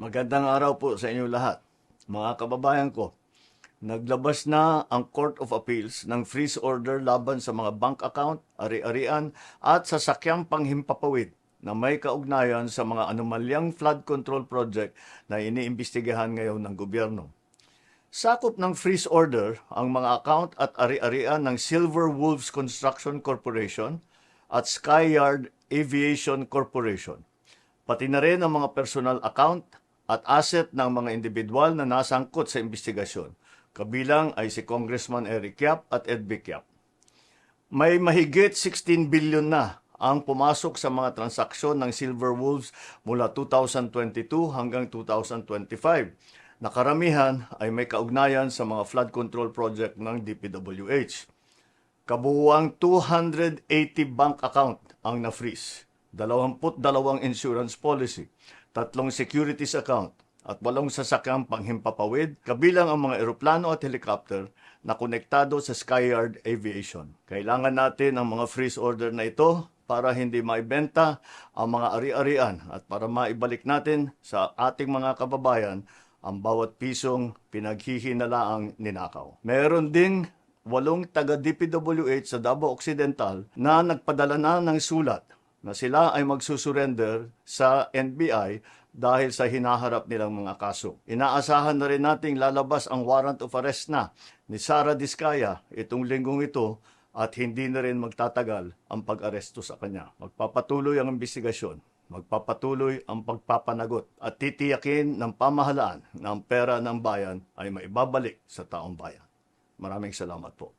Magandang araw po sa inyo lahat. Mga kababayan ko, naglabas na ang Court of Appeals ng freeze order laban sa mga bank account, ari-arian at sasakyang panghimpapawid na may kaugnayan sa mga anomalyang flood control project na iniimbestigahan ngayon ng gobyerno. Sakop ng freeze order ang mga account at ari-arian ng Silver Wolves Construction Corporation at Skyyard Aviation Corporation, pati na rin ang mga personal account at asset ng mga individual na nasangkot sa investigasyon. Kabilang ay si Congressman Eric Yap at Ed Vic Yap. May mahigit 16 billion na ang pumasok sa mga transaksyon ng Silver Wolves mula 2022 hanggang 2025. Nakaramihan ay may kaugnayan sa mga flood control project ng DPWH. Kabuuang 280 bank account ang na-freeze, 22 insurance policy, 3 securities account at 8 sasakyang panghimpapawid, kabilang ang mga eroplano at helicopter na konektado sa Skyyard Aviation. Kailangan natin ang mga freeze order na ito para hindi maibenta ang mga ari-arian at para maibalik natin sa ating mga kababayan ang bawat pisong pinaghihinalaang ninakaw. Meron ding 8 taga-DPWH sa Davao Occidental na nagpadala na ng sulat na sila ay magsusurrender sa NBI dahil sa hinaharap nilang mga kaso. Inaasahan na rin nating lalabas ang warrant of arrest na ni Sara Diskaya itong linggong ito at hindi na rin magtatagal ang pag-aresto sa kanya. Magpapatuloy ang investigasyon, magpapatuloy ang pagpapanagot at titiyakin ng pamahalaan na ang pera ng bayan ay maibabalik sa taong bayan. Maraming salamat po.